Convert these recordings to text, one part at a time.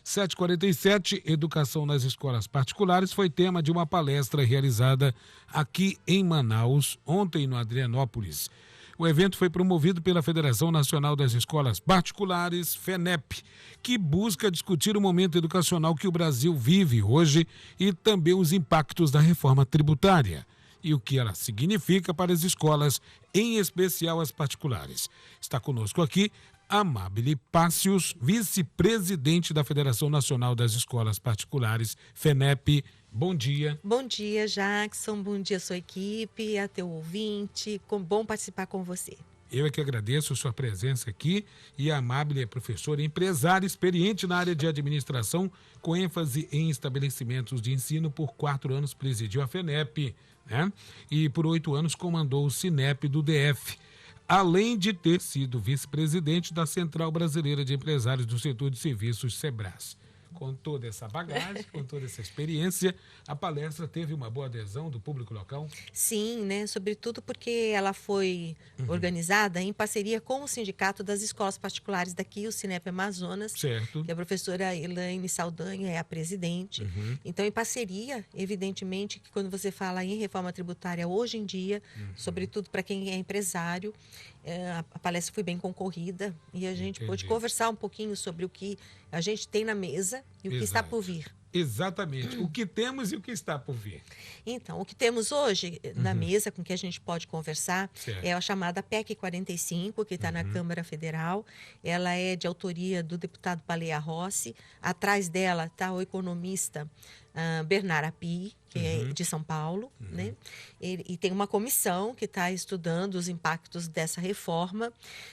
7h47, educação nas escolas particulares foi tema de uma palestra realizada aqui em Manaus, ontem no Adrianópolis. O evento foi promovido pela Federação Nacional das Escolas Particulares, FENEP, que busca discutir o momento educacional que o Brasil vive hoje e também os impactos da reforma tributária e o que ela significa para as escolas, em especial as particulares. Está conosco aqui Amábile Pácios, vice-presidente da Federação Nacional das Escolas Particulares, FENEP. Bom dia. Bom dia, Jackson. Bom dia, sua equipe, a teu ouvinte. Bom participar com você. Eu é que agradeço a sua presença aqui. E a Amábile é professora e empresária experiente na área de administração, com ênfase em estabelecimentos de ensino. Por 4 anos presidiu a FENEP, né? E por 8 anos comandou o Cinep do DF. Além de ter sido vice-presidente da Central Brasileira de Empresários do Setor de Serviços, SEBRAS. Com toda essa bagagem, com toda essa experiência, a palestra teve uma boa adesão do público local? Sim, né? Sobretudo porque ela foi organizada em parceria com o Sindicato das Escolas Particulares daqui, o Cinep Amazonas, Certo. que a professora Elaine Saldanha é a presidente. Então, em parceria, evidentemente, que quando você fala em reforma tributária hoje em dia, sobretudo para quem é empresário, a palestra foi bem concorrida e a gente pôde conversar um pouquinho sobre o que a gente tem na mesa e o que está por vir. Exatamente. O que temos e o que está por vir. Então, o que temos hoje na mesa com que a gente pode conversar é a chamada PEC 45, que está na Câmara Federal. Ela é de autoria do deputado Baleia Rossi. Atrás dela está o economista Bernard Api, que é de São Paulo, né? E tem uma comissão que está estudando os impactos dessa reforma.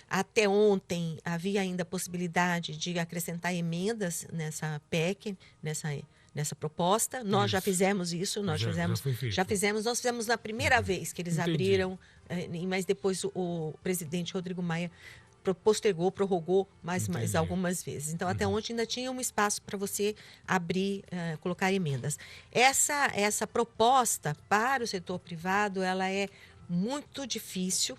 Até ontem havia ainda a possibilidade de acrescentar emendas nessa PEC, nessa proposta. Nós já fizemos isso, nós fizemos na primeira vez que eles abriram, mas depois o presidente Rodrigo Maia postergou, prorrogou mais algumas vezes. Então, até ontem ainda tinha um espaço para você abrir, colocar emendas. Essa proposta para o setor privado, ela é muito difícil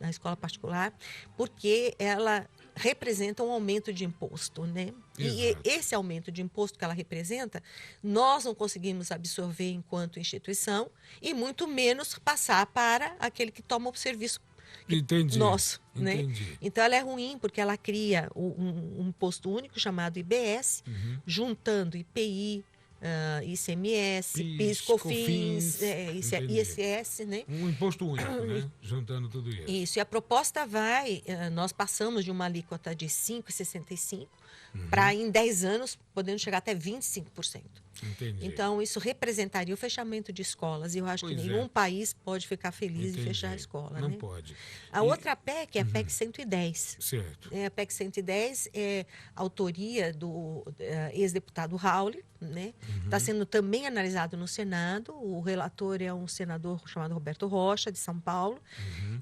na escola particular, porque ela representa um aumento de imposto, né? E esse aumento de imposto que ela representa, nós não conseguimos absorver enquanto instituição e muito menos passar para aquele que toma o serviço nosso, né? Então ela é ruim porque ela cria um imposto único chamado IBS, juntando IPI, ICMS, PIS, COFINS, ISS, né? Um imposto único, né? Juntando tudo isso. Isso, e a proposta nós passamos de uma alíquota de 5,65 para em 10 anos podendo chegar até 25%. Então, isso representaria o fechamento de escolas. E eu acho que nenhum país pode ficar feliz em fechar a escola. Não né? pode. Outra PEC é a PEC 110. Certo. A PEC 110 é autoria do ex-deputado Rauli, né? Está sendo também analisado no Senado. O relator é um senador chamado Roberto Rocha, de São Paulo.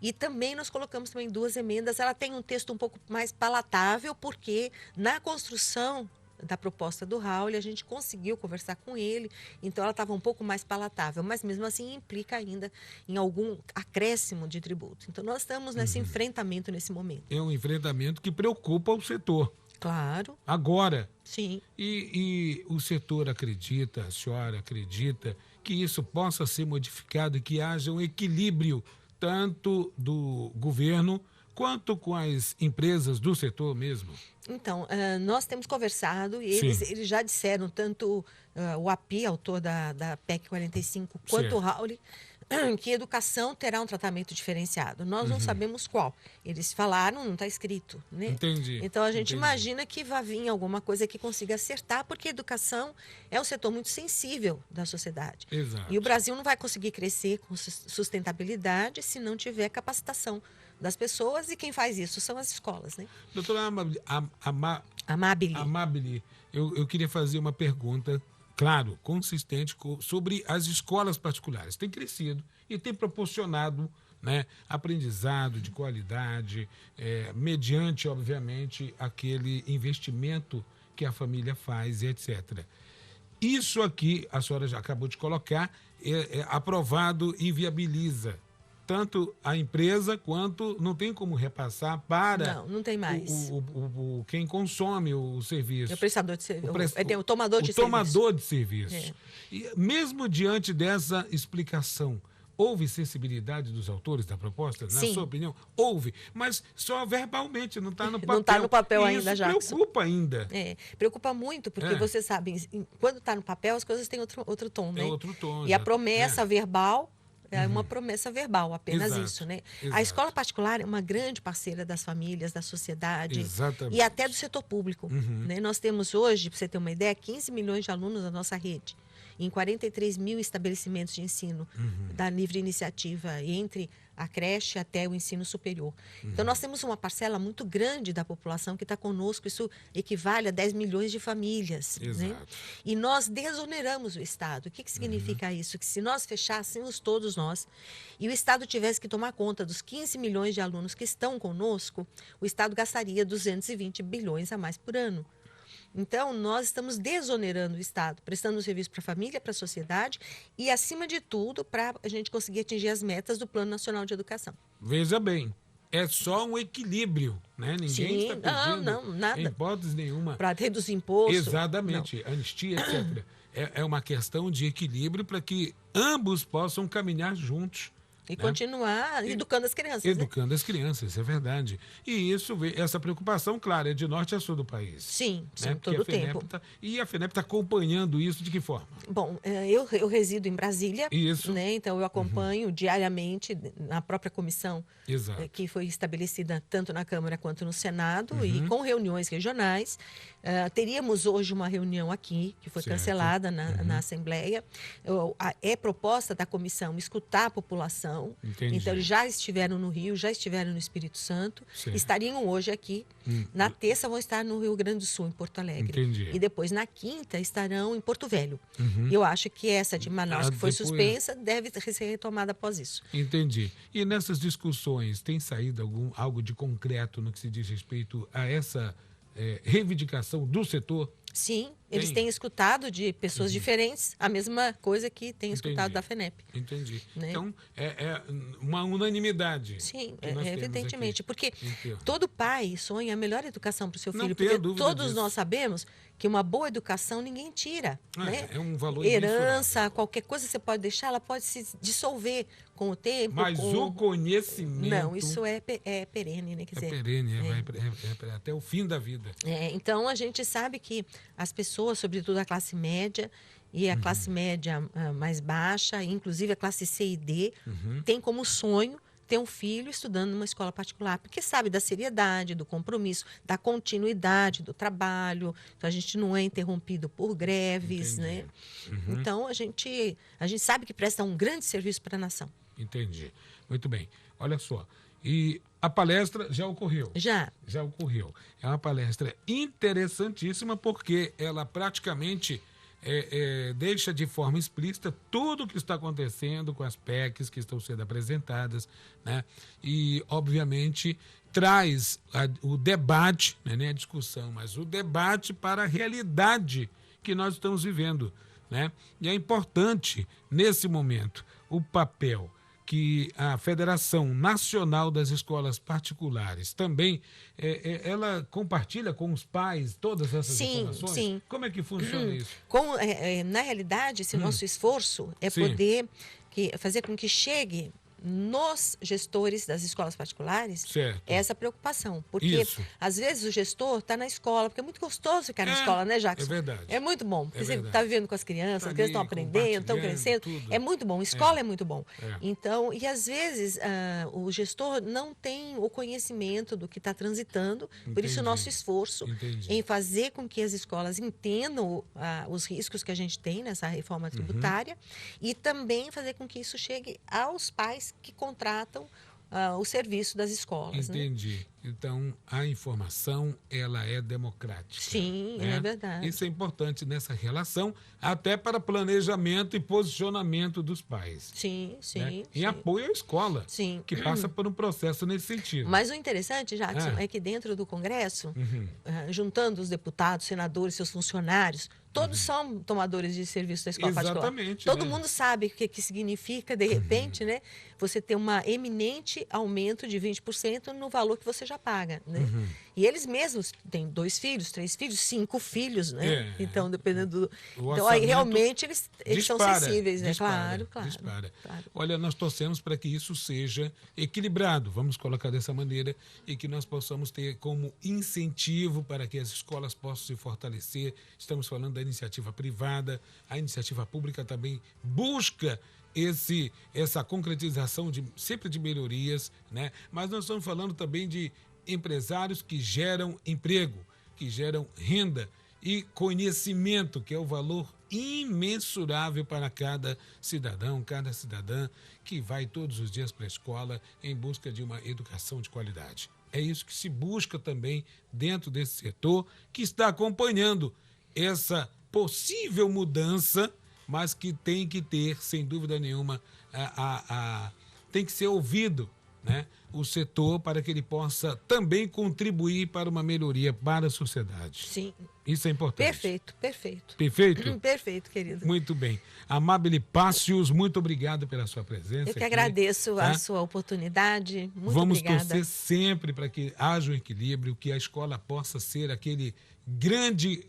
E também nós colocamos também 2 emendas. Ela tem um texto um pouco mais palatável, porque na construção da proposta do Raul, a gente conseguiu conversar com ele, então ela estava um pouco mais palatável, mas mesmo assim implica ainda em algum acréscimo de tributo. Então nós estamos nesse enfrentamento nesse momento. É um enfrentamento que preocupa o setor. Claro. Agora. Sim. E o setor acredita, a senhora acredita que isso possa ser modificado e que haja um equilíbrio tanto do governo quanto com as empresas do setor mesmo? Então, nós temos conversado e eles já disseram, tanto o API, autor da PEC 45, quanto o Raul, que a educação terá um tratamento diferenciado. Nós não sabemos qual. Eles falaram, não está escrito. Né? Entendi. Então, a gente imagina que vai vir alguma coisa que consiga acertar, porque a educação é um setor muito sensível da sociedade. Exato. E o Brasil não vai conseguir crescer com sustentabilidade se não tiver capacitação das pessoas, e quem faz isso são as escolas, né? Doutora Amábile, eu queria fazer uma pergunta, claro, consistente, sobre as escolas particulares. Tem crescido e tem proporcionado, né, aprendizado de qualidade, mediante, obviamente, aquele investimento que a família faz, etc. Isso aqui, a senhora já acabou de colocar, aprovado, inviabiliza tanto a empresa quanto não tem como repassar para não tem mais. Quem consome o serviço. É o prestador de serviço. O tomador de serviço. O tomador de serviço. É. E mesmo diante dessa explicação, houve sensibilidade dos autores da proposta? Na Sim. sua opinião? Houve, mas só verbalmente, não está no papel. Não está no papel e ainda, isso Jackson. Preocupa ainda. Preocupa muito, porque você sabe, quando está no papel, as coisas têm outro tom, né? É outro tom. E a promessa verbal é uma promessa verbal, apenas Exato, isso, né? exato. A escola particular é uma grande parceira das famílias, da sociedade. Exatamente. E até do setor público. Né? Nós temos hoje, para você ter uma ideia, 15 milhões de alunos na nossa rede, em 43 mil estabelecimentos de ensino da livre iniciativa, entre a creche até o ensino superior. Então, nós temos uma parcela muito grande da população que está conosco, isso equivale a 10 milhões de famílias. Exato. Né? E nós desoneramos o Estado. O que significa isso? Que se nós fechássemos todos nós e o Estado tivesse que tomar conta dos 15 milhões de alunos que estão conosco, o Estado gastaria 220 bilhões a mais por ano. Então, nós estamos desonerando o Estado, prestando um serviço para a família, para a sociedade e, acima de tudo, para a gente conseguir atingir as metas do Plano Nacional de Educação. Veja bem, é só um equilíbrio, né? Ninguém está pedindo, não, nada. em hipótese nenhuma. Para reduzir imposto. Exatamente, anistia, etc. É uma questão de equilíbrio para que ambos possam caminhar juntos. E continuar educando as crianças. Educando as crianças, é verdade. E essa preocupação, claro, é de norte a sul do país. Sim, né? todo o tempo. E a FENEP está acompanhando isso de que forma? Bom, eu resido em Brasília. Isso. Né? Então, eu acompanho diariamente na própria comissão que foi estabelecida tanto na Câmara quanto no Senado e com reuniões regionais. Teríamos hoje uma reunião aqui, que foi cancelada na Assembleia. É proposta da comissão escutar a população. Entendi. Então, eles já estiveram no Rio, já estiveram no Espírito Santo, estariam hoje aqui. Na terça vão estar no Rio Grande do Sul, em Porto Alegre. Entendi. E depois, na quinta, estarão em Porto Velho. E eu acho que essa de Manaus, que foi suspensa, deve ser retomada após isso. Entendi. E nessas discussões, tem saído algo de concreto no que se diz respeito a essa reivindicação do setor? Sim, eles têm escutado de pessoas diferentes a mesma coisa que têm escutado da FENEP. Entendi. Né? Então, é uma unanimidade. Sim, evidentemente. Porque Entendo. todo pai sonha a melhor educação para o seu filho. Não porque tenho dúvida todos disso. nós sabemos que uma boa educação ninguém tira. Né? É um valor herança, imensurável. qualquer coisa que você pode deixar, ela pode se dissolver com o tempo. Mas o conhecimento... Não, isso é perene, né? Quer dizer, perene, vai até o fim da vida. Então, a gente sabe que as pessoas, sobretudo a classe média e a classe média mais baixa, inclusive a classe C e D, tem como sonho ter um filho estudando numa escola particular, porque sabe da seriedade, do compromisso, da continuidade do trabalho, então a gente não é interrompido por greves, né? Então a gente sabe que presta um grande serviço para a nação. Entendi. Muito bem. Olha só, e a palestra já ocorreu? Já ocorreu. É uma palestra interessantíssima porque ela praticamente deixa de forma explícita tudo o que está acontecendo com as PECs que estão sendo apresentadas, né? E, obviamente, traz o debate, não é nem a discussão, mas o debate para a realidade que nós estamos vivendo, né? E é importante, nesse momento, o papel que a Federação Nacional das Escolas Particulares também, ela compartilha com os pais todas essas informações? Sim. Como é que funciona isso? Na realidade, esse nosso esforço é poder fazer com que chegue nos gestores das escolas particulares essa preocupação. Porque, às vezes, o gestor está na escola, porque é muito gostoso ficar na escola, né, Jackson? É verdade. É muito bom, porque você está vivendo com as crianças, as crianças estão aprendendo, estão crescendo. Tudo. É muito bom, escola é muito bom. Então, e às vezes, o gestor não tem o conhecimento do que está transitando, por isso o nosso esforço em fazer com que as escolas entendam os riscos que a gente tem nessa reforma tributária e também fazer com que isso chegue aos pais que contratam o serviço das escolas. Entendi. Né? Então, a informação, ela é democrática. Sim, né? é verdade. Isso é importante nessa relação, até para planejamento e posicionamento dos pais. Sim, sim. Né? Sim. Em apoio à escola, Sim. que passa por um processo nesse sentido. Mas o interessante, Jackson, é que dentro do Congresso, juntando os deputados, senadores, seus funcionários, todos são tomadores de serviço da escola particular. Exatamente. Todo mundo sabe o que significa, de repente, né, você ter um eminente aumento de 20% no valor que você já paga. Né? E eles mesmos têm 2 filhos, 3 filhos, 5 filhos. Né? Então, dependendo do... Então, aí realmente eles são sensíveis. Né? Claro. Dispara. Olha, nós torcemos para que isso seja equilibrado, vamos colocar dessa maneira, e que nós possamos ter como incentivo para que as escolas possam se fortalecer. Estamos falando da iniciativa privada, a iniciativa pública também busca essa concretização sempre de melhorias, né? Mas nós estamos falando também de empresários que geram emprego, que geram renda e conhecimento, que é o valor imensurável para cada cidadão, cada cidadã que vai todos os dias para a escola em busca de uma educação de qualidade. É isso que se busca também dentro desse setor, que está acompanhando essa possível mudança, mas que tem que ter, sem dúvida nenhuma, tem que ser ouvido, né, o setor, para que ele possa também contribuir para uma melhoria para a sociedade. Sim. Isso é importante. Perfeito. Perfeito? Perfeito, querido. Muito bem. Amábile Pácios, muito obrigado pela sua presença. Eu que agradeço a sua oportunidade. Muito Vamos obrigada. torcer sempre para que haja um equilíbrio, que a escola possa ser aquele grande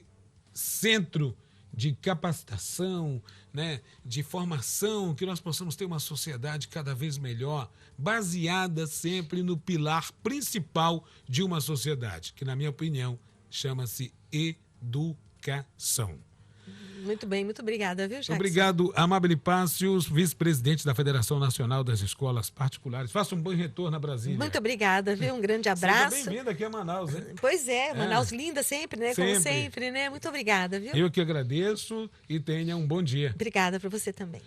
centro de capacitação, né, de formação, que nós possamos ter uma sociedade cada vez melhor, baseada sempre no pilar principal de uma sociedade, que, na minha opinião, chama-se educação. Muito bem, muito obrigada, viu, Jackson? Obrigado, Amábile Pácios, vice-presidente da Federação Nacional das Escolas Particulares. Faça um bom retorno a Brasília. Muito obrigada, viu? Um grande abraço. Seja bem-vinda aqui a Manaus, né? Pois é, Manaus linda sempre, né? Como sempre, né? Muito obrigada, viu? Eu que agradeço e tenha um bom dia. Obrigada para você também.